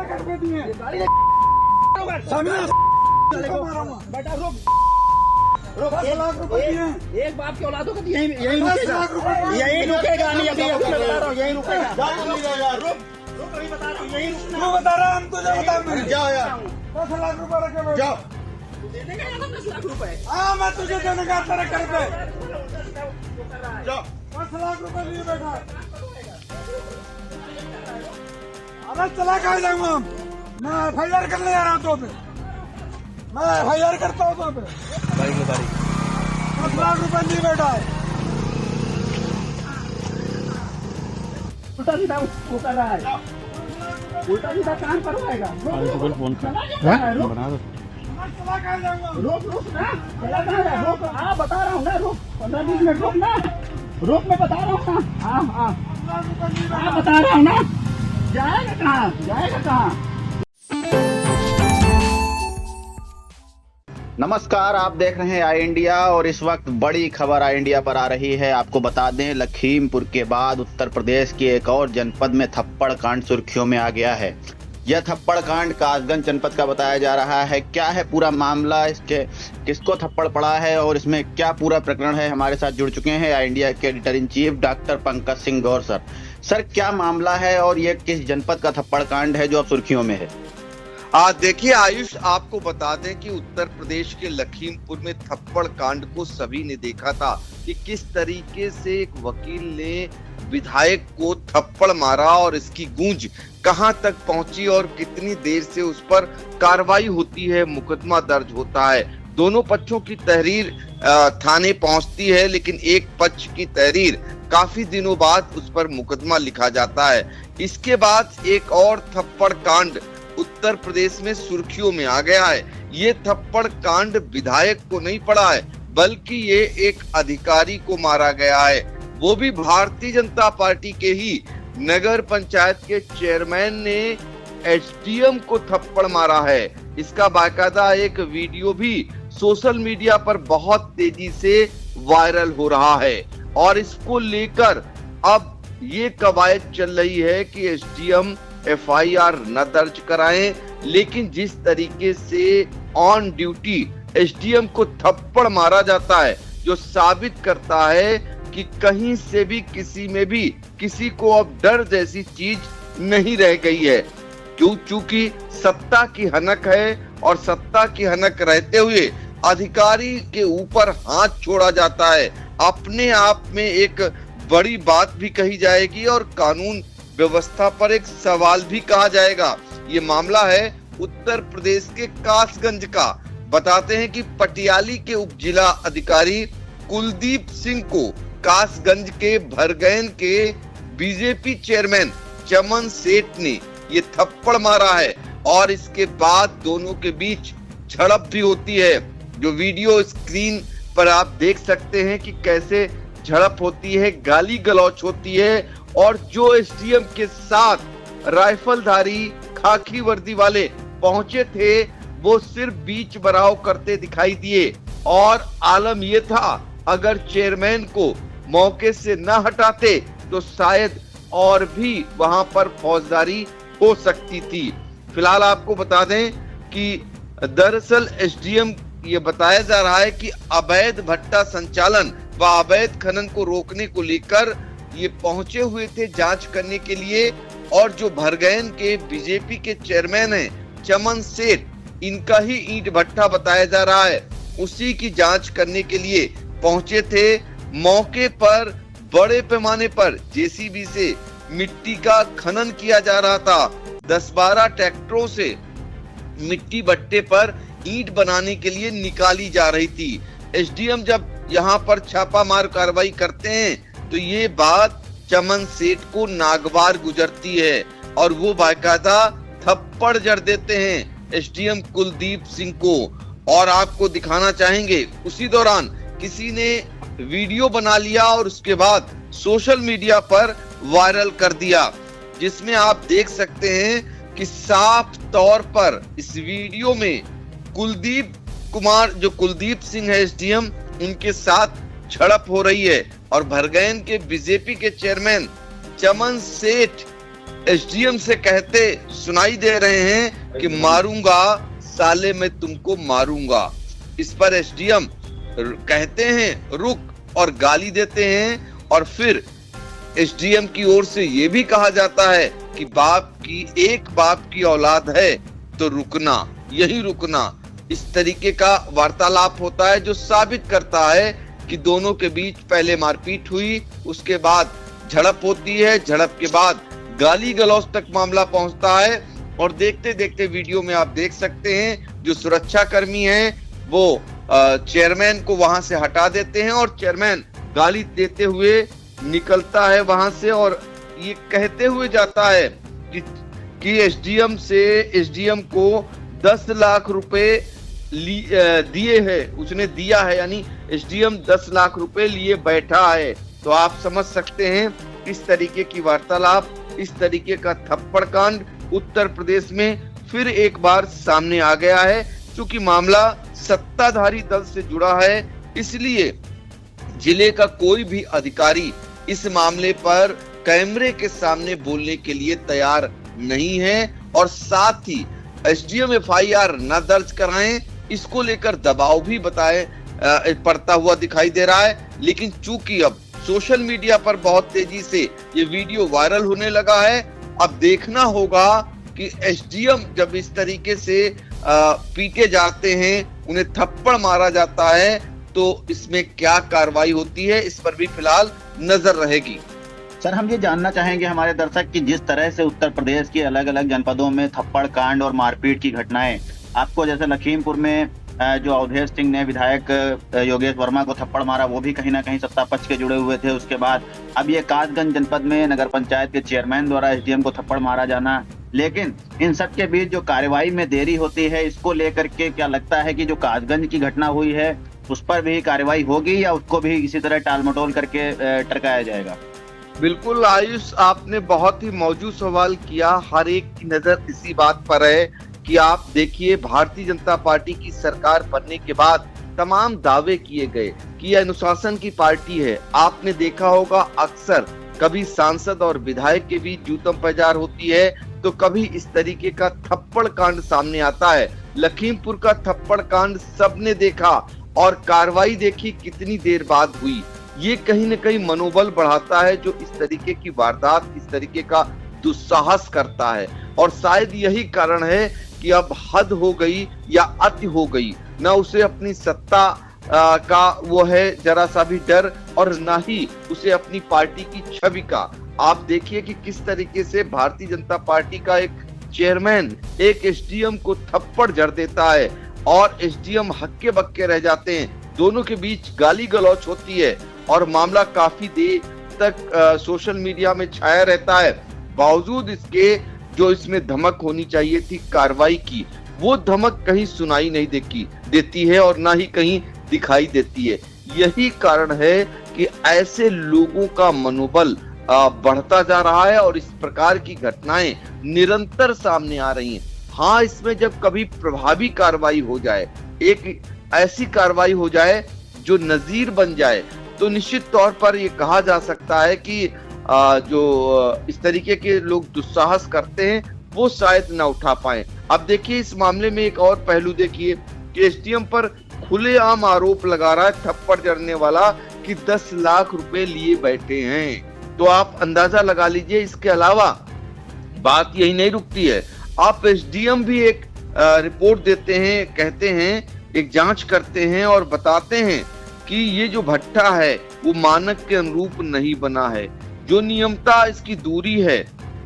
बेटा रुक, एक बाप की औलादों को यही रुकेगा नहीं, अभी बता रहा हूँ, यही रुकेगा। रुक, अभी बता रहा हूँ, यही रुकना। बता रहा हम तुझे बता, जाओ यार, 10 लाख रुपए रखे बैठो। जाओ, देने का 10 लाख रुपए। हाँ मैं तुझे देने का तेरे घर पे जाओ, 10 लाख रुपए लिए बैठा। अरे चला कहा जाऊंगा हम, मैं FIR करने जा रहा हूँ तो पे, मैं FIR करता हूँ तो पे। 10 लाख रुपए लिए बैठा है। उल्टा सीधा वो कर रहा है, उल्टा सीधा काम करवाएगा। बना दो। चला कहा जाऊंगा, रुक ना, चला कहाँ है? रुक, हाँ बता रहा हूँ ना, रुक 15-20 मिनट रुक ना, रुक, मैं बता रहा हूँ ना, हाँ 10 लाख रुपए लिए हाँ बता रहा हूँ ना, जाएगा कहाँ, जाएगा कहाँ? नमस्कार, आप देख रहे हैं आई इंडिया और इस वक्त बड़ी खबर आई इंडिया पर आ रही है। आपको बता दें, लखीमपुर के बाद उत्तर प्रदेश के एक और जनपद में थप्पड़ कांड सुर्खियों में आ गया है। यह थप्पड़ कांड कासगंज जनपद का बताया जा रहा है। क्या है पूरा मामला, इसके किसको थप्पड़ पड़ा है और इसमें क्या पूरा प्रकरण है, हमारे साथ जुड़ चुके हैं आई इंडिया के editor in chief doctor Pankaj Singh Gaur sir. Sir क्या मामला है और ये किस जनपद का थप्पड़ कांड है जो अब सुर्खियों में है? देखिए आयुष, आपको बता दें कि उत्तर प्रदेश के लखीमपुर में थप्पड़ कांड को सभी ने देखा था कि किस तरीके से एक वकील ने विधायक को थप्पड़ मारा और इसकी गूंज कहां तक पहुंची और कितनी देर से उस पर कार्रवाई होती है, मुकदमा दर्ज होता है। दोनों पक्षों की तहरीर थाने पहुंचती है, लेकिन एक पक्ष की तहरीर काफी दिनों बाद उस पर मुकदमा लिखा जाता है। इसके बाद एक और थप्पड़ कांड उत्तर प्रदेश में सुर्खियों में आ गया है। ये थप्पड़ कांड विधायक को नहीं पड़ा है, बल्कि ये एक अधिकारी को मारा गया है, वो भी भारतीय जनता पार्टी के ही नगर पंचायत के चेयरमैन ने एसडीएम को थप्पड़ मारा है। इसका बाकायदा एक वीडियो भी सोशल मीडिया पर बहुत तेजी से वायरल हो रहा है और इसको लेकर अब ये कवायद चल रही है कि एसडीएम FIR न दर्ज कराएं, लेकिन जिस तरीके से ऑन ड्यूटी एसडीएम को थप्पड़ मारा जाता है, जो साबित करता है कि कहीं से भी किसी में भी किसी को अब डर जैसी चीज नहीं रह गई है। चूंकि सत्ता की हनक है और सत्ता की हनक रहते हुए अधिकारी के ऊपर हाथ छोड़ा जाता है, अपने आप में एक बड़ी बात भी कही जाएगी और कानून व्यवस्था पर एक सवाल भी कहा जाएगा। ये मामला है उत्तर प्रदेश के कासगंज का। बताते हैं कि पटियाली के उप जिला अधिकारी कुलदीप सिंह को कासगंज के भरगैन के बीजेपी चेयरमैन चमन सेठ ने ये थप्पड़ मारा है और इसके बाद दोनों के बीच झड़प भी होती है। जो वीडियो स्क्रीन पर आप देख सकते हैं कि कैसे झड़प होती है, गाली गलौच होती है और जो एसडीएम के साथ राइफलधारी खाकी वर्दी वाले पहुंचे थे वो सिर्फ बीच बराव करते दिखाई दिए और आलम ये था, अगर चेयरमैन को मौके से न हटाते तो शायद और भी वहां पर फौजदारी हो सकती थी। फिलहाल आपको बता दें कि दरअसल एसडीएम ये बताया जा रहा है कि अवैध भट्टा संचालन व अवैध खनन को रोकने को लेकर ये पहुंचे हुए थे जांच करने के लिए और जो भरगैन के बीजेपी के चेयरमैन हैं चमन सेठ, इनका ही ईंट भट्टा बताया जा रहा है, उसी की जांच करने के लिए पहुंचे थे। मौके पर बड़े पैमाने पर जेसीबी से मिट्टी का खनन किया जा रहा था। 10-12 ट्रैक्टरों से मिट्टी भट्टे पर ईंट बनाने के लिए निकाली जा रही थी। एसडीएम जब यहाँ पर छापामार कार्रवाई करते हैं तो ये बात चमन सेठ को नागवार गुजरती है और वो बाकायदा थप्पड़ जड़ देते हैं एसडीएम कुलदीप सिंह को। और आपको दिखाना चाहेंगे, उसी दौरान किसी ने वीडियो बना लिया और उसके बाद सोशल मीडिया पर वायरल कर दिया, जिसमें आप देख सकते हैं कि साफ तौर पर इस वीडियो में कुलदीप कुमार, जो कुलदीप सिंह है एसडीएम, उनके साथ झड़प हो रही है और भरगैन के बीजेपी के चेयरमैन चमन सेठ एसडीएम से कहते सुनाई दे रहे हैं कि मारूंगा साले मैं तुमको मारूंगा। इस पर एसडीएम कहते हैं रुक और गाली देते हैं, और फिर एसडीएम की ओर से यह भी कहा जाता है कि एक बाप की औलाद है तो रुकना, यही रुकना। इस तरीके का वार्तालाप होता है जो साबित करता है कि दोनों के बीच पहले मारपीट हुई, उसके बाद झड़प होती है, झड़प के बाद गाली गलौज तक मामला पहुंचता है। और देखते देखते वीडियो में आप देख सकते हैं जो सुरक्षा कर्मी हैं वो चेयरमैन को वहां से हटा देते हैं और चेयरमैन गाली देते हुए निकलता है वहां से, और ये कहते हुए जाता है कि एसडीएम को 10 लाख रुपए दिए हैं, उसने दिया है, यानी एसडीएम 10 लाख रुपए लिए बैठा है। तो आप समझ सकते हैं इस तरीके की वार्तालाप, इस तरीके का थप्पड़ कांड उत्तर प्रदेश में फिर एक बार सामने आ गया है। चूंकि मामला सत्ताधारी दल से जुड़ा है, इसलिए जिले का कोई भी अधिकारी इस मामले पर कैमरे के सामने बोलने के लिए तैयार नहीं है, और साथ ही एसडीएम एफआईआर न दर्ज कराएं, इसको लेकर दबाव भी पड़ता हुआ दिखाई दे रहा है। लेकिन चूंकि अब सोशल मीडिया पर बहुत तेजी से ये वीडियो वायरल होने लगा है, अब देखना होगा कि एसडीएम जब इस तरीके से पीटे जाते हैं, उन्हें थप्पड़ मारा जाता है, तो इसमें क्या कार्रवाई होती है, इस पर भी फिलहाल नजर रहेगी। सर, हम ये जानना चाहेंगे हमारे दर्शक कि जिस तरह से उत्तर प्रदेश के अलग अलग जनपदों में थप्पड़ कांड और मारपीट की घटनाएं, आपको जैसे लखीमपुर में जो अवधेश सिंह ने विधायक योगेश वर्मा को थप्पड़ मारा, वो भी कहीं ना कहीं सत्ता पक्ष के जुड़े हुए थे। उसके बाद अब ये कासगंज जनपद में नगर पंचायत के चेयरमैन द्वारा एसडीएम को थप्पड़ मारा जाना, लेकिन इन सब के बीच जो कार्रवाई में देरी होती है, इसको लेकर के क्या लगता है कि जो कासगंज की घटना हुई है उस पर भी कार्रवाई होगी या उसको भी इसी तरह टालमटोल करके टरकाया जाएगा? बिल्कुल आयुष, आपने बहुत ही मौजूद सवाल किया। हर एक की नजर इसी बात पर है कि आप देखिए, भारतीय जनता पार्टी की सरकार बनने के बाद तमाम दावे किए गए कि यह अनुशासन की पार्टी है। आपने देखा होगा अक्सर कभी सांसद और विधायक के बीच जूतम पैजार होती है, तो कभी इस तरीके का थप्पड़ कांड सामने आता है। लखीमपुर का थप्पड़ कांड सबने देखा, और कार्रवाई देखी कितनी देर बाद हुई। ये कहीं न कहीं मनोबल बढ़ाता है जो इस तरीके की वारदात, इस तरीके का दुस्साहस करता है। और शायद यही कारण है कि अब हद हो गई या अति हो गई, न उसे अपनी सत्ता का वो है जरा सा भी डर, और न ही उसे अपनी पार्टी की छवि का। आप देखिए कि किस तरीके से भारतीय जनता पार्टी का एक चेयरमैन एक एसडीएम को थप्पड़ जड़ देता है, और एसडीएम हक्के बक्के रह जाते हैं। दोनों के बीच गाली गलौच होती है, और मामला काफी देर तक सोशल मीडिया में छाया रहता है। बावजूद इसके जो इसमें धमक होनी चाहिए थी कार्रवाई की, वो धमक कहीं सुनाई नहीं देती है और ना ही कहीं दिखाई देती है। यही कारण है कि ऐसे लोगों का मनोबल बढ़ता जा रहा है, और इस प्रकार की घटनाएं निरंतर सामने आ रही हैं। हाँ, इसमें जब कभी प्रभावी कार्रवाई हो जाए, एक ऐसी कार्रवाई हो जाए जो नजीर बन जाए, तो निश्चित तौर पर ये कहा जा सकता है कि जो इस तरीके के लोग दुस्साहस करते हैं वो शायद न उठा पाए। अब देखिए, इस मामले में एक और पहलू देखिए कि एसडीएम पर खुलेआम आरोप लगा रहा है थप्पड़ जड़ने वाला कि 10 लाख रुपए लिए बैठे हैं। तो आप अंदाजा लगा लीजिए। इसके अलावा बात यही नहीं रुकती है, आप एसडीएम भी एक रिपोर्ट देते हैं, कहते हैं, एक जांच करते हैं और बताते हैं कि ये जो भट्टा है वो मानक के अनुरूप नहीं बना है। जो नियमता इसकी दूरी है,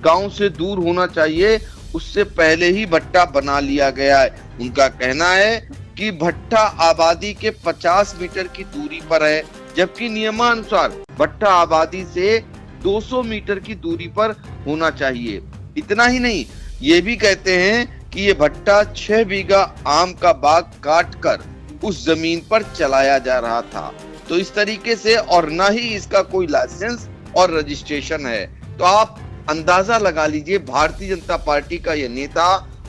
गांव से दूर होना चाहिए, उससे पहले ही भट्टा बना लिया गया है। उनका कहना है कि भट्टा आबादी के 50 मीटर की दूरी पर है, जबकि नियमानुसार भट्टा आबादी से 200 मीटर की दूरी पर होना चाहिए। इतना ही नहीं, ये भी कहते हैं कि ये भट्टा 6 बीघा आम का बाग काट कर उस जमीन पर चलाया जा रहा था। तो इस तरीके से, और ना ही इसका कोई लाइसेंस और रजिस्ट्रेशन है। तो आप अंदाजा लगा लीजिए, भारतीय जनता पार्टी का यह नेता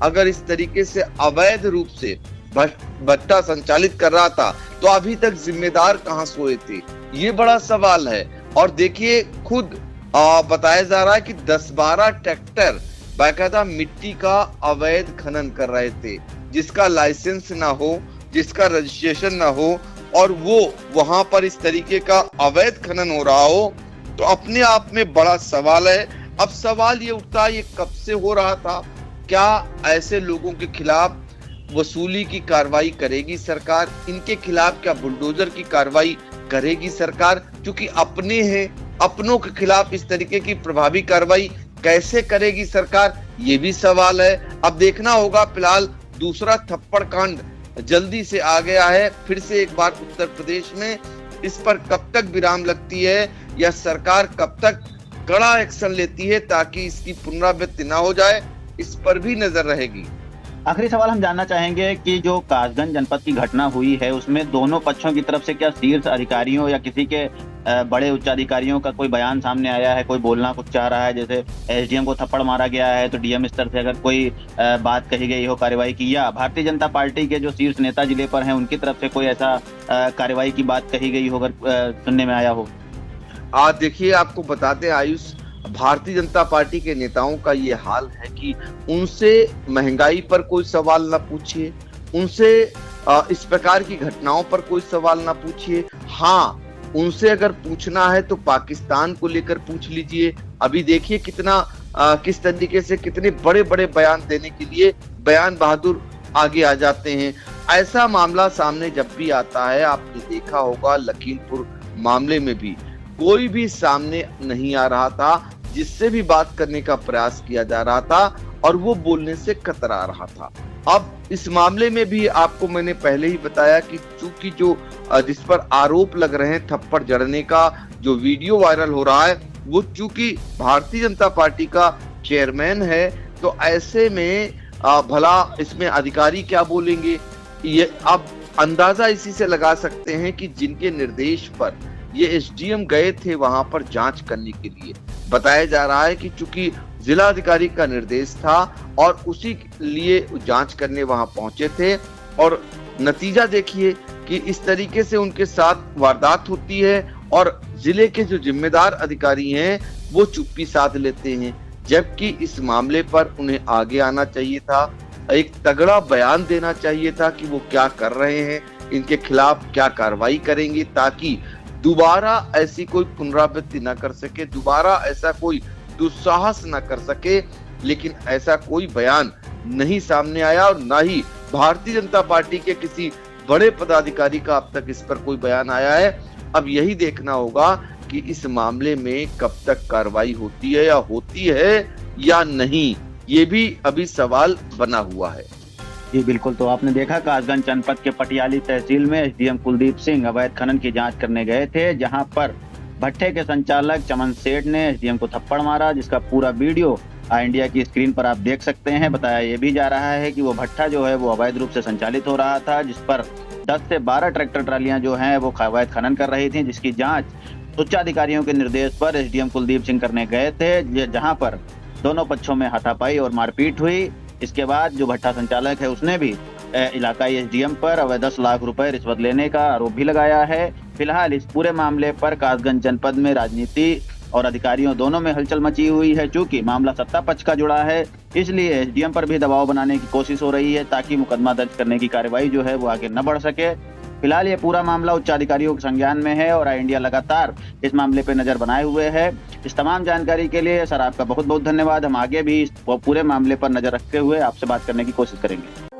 अगर इस तरीके से अवैध रूप से भट्टा संचालित कर रहा था, तो अभी तक जिम्मेदार कहां सोए थे, ये बड़ा सवाल है। और देखिए, खुद बताया जा रहा है कि 10-12 ट्रैक्टर बाकायदा मिट्टी का अवैध खनन कर रहे थे, जिसका लाइसेंस ना हो, जिसका रजिस्ट्रेशन ना हो, और वो वहां पर इस तरीके का अवैध खनन हो रहा हो, तो अपने आप में बड़ा सवाल है। अब सवाल ये उठता है, ये कब से हो रहा था? क्या ऐसे लोगों के खिलाफ वसूली की कार्रवाई करेगी सरकार? इनके खिलाफ क्या बुलडोजर की कार्रवाई करेगी सरकार? क्योंकि अपने हैं, अपनों के खिलाफ इस तरीके की प्रभावी कार्रवाई कैसे करेगी सरकार? ये भी सवाल है। अब देखना होगा। फिलहाल दूसरा थप्पड़ कांड जल्दी से आ गया है फिर से एक बार उत्तर प्रदेश में। इस पर कब तक विराम लगती है या सरकार कब तक कड़ा एक्शन लेती है ताकि इसकी पुनरावृत्ति ना हो जाए, इस पर भी नजर रहेगी। आखिरी सवाल हम जानना चाहेंगे कि जो कासगंज जनपद की घटना हुई है उसमें दोनों पक्षों की तरफ से क्या शीर्ष अधिकारियों या किसी के बड़े उच्चाधिकारियों का कोई बयान सामने आया है? कोई बोलना कुछ चाह रहा है? जैसे एसडीएम को थप्पड़ मारा गया है तो डीएम स्तर से अगर कोई बात कही गई हो, कार्रवाई की, या भारतीय जनता पार्टी के जो शीर्ष नेता जिले पर हैं उनकी तरफ से कोई ऐसा कार्रवाई की बात कही गई हो, अगर सुनने में आया हो? आज देखिए, आपको बताते हैं आयुष, भारतीय जनता पार्टी के नेताओं का ये हाल है कि उनसे महंगाई पर कोई सवाल ना पूछिए, उनसे इस प्रकार की घटनाओं पर कोई सवाल ना पूछिए। हाँ, उनसे अगर पूछना है तो पाकिस्तान को लेकर पूछ लीजिए। अभी देखिए किस तरीके से कितने बड़े बड़े बयान देने के लिए बयान बहादुर आगे आ जाते हैं। ऐसा मामला सामने जब भी आता है, आपने देखा होगा लखीमपुर मामले में भी कोई भी सामने नहीं आ रहा था, जिससे भी बात करने का प्रयास किया जा रहा था और वो बोलने से कतरा रहा था। अब इस मामले में भी आपको मैंने पहले ही बताया कि चूंकि जो जिस पर आरोप लग रहे हैं थप्पड़ जड़ने का, जो वीडियो वायरल हो रहा है, वो चूंकि भारतीय जनता पार्टी का चेयरमैन है, तो ऐसे में भला इसमें अधिकारी क्या बोलेंगे, ये आप अंदाजा इसी से लगा सकते हैं कि जिनके निर्देश पर ये एसडीएम गए थे वहां पर जांच करने के लिए। बताया जा रहा है कि चूंकि जिला अधिकारी का निर्देश था और उसी लिए जांच करने वहां पहुंचे थे, और नतीजा देखिए कि इस तरीके से उनके साथ वारदात होती है और जिले के जो जिम्मेदार अधिकारी हैं वो चुप्पी साध लेते हैं, जबकि इस मामले पर उन्हें आगे आना चाहिए था, एक तगड़ा बयान देना चाहिए था कि वो क्या कर रहे हैं, इनके खिलाफ क्या कार्रवाई करेंगे ताकि दोबारा ऐसी कोई पुनरावृत्ति न कर सके, दोबारा ऐसा कोई दुस्साहस न कर सके। लेकिन ऐसा कोई बयान नहीं सामने आया और ना ही भारतीय जनता पार्टी के किसी बड़े पदाधिकारी का अब तक इस पर कोई बयान आया है। अब यही देखना होगा कि इस मामले में कब तक कार्रवाई होती है या नहीं, ये भी अभी सवाल बना हुआ है। जी बिल्कुल। तो आपने देखा कासगंज जनपद के पटियाली तहसील में एसडीएम कुलदीप सिंह अवैध खनन की जांच करने गए थे, जहां पर भट्ठे के संचालक चमन सेठ ने एसडीएम को थप्पड़ मारा, जिसका पूरा वीडियो इंडिया की स्क्रीन पर आप देख सकते हैं। बताया यह भी जा रहा है कि वो भट्ठा जो है वो अवैध रूप से संचालित हो रहा था, जिस पर 10 से 12 ट्रैक्टर ट्रालियां जो हैं वो अवैध खनन कर रही थी, जिसकी जाँच उच्चाधिकारियों के निर्देश पर एसडीएम कुलदीप सिंह करने गए थे, जहाँ पर दोनों पक्षों में हाथापाई और मारपीट हुई। इसके बाद जो भट्ठा संचालक है उसने भी इलाकाई एसडीएम पर 10 लाख रुपए रिश्वत लेने का आरोप भी लगाया है। फिलहाल इस पूरे मामले पर कासगंज जनपद में राजनीति और अधिकारियों दोनों में हलचल मची हुई है। चूंकि मामला सत्ता पक्ष का जुड़ा है, इसलिए एसडीएम पर भी दबाव बनाने की कोशिश हो रही है ताकि मुकदमा दर्ज करने की कार्रवाई जो है वो आगे न बढ़ सके। फिलहाल ये पूरा मामला उच्चाधिकारियों के संज्ञान में है और इंडिया लगातार इस मामले पे नजर बनाए हुए है। इस तमाम जानकारी के लिए सर आपका बहुत बहुत धन्यवाद। हम आगे भी इस पूरे मामले पर नजर रखते हुए आपसे बात करने की कोशिश करेंगे।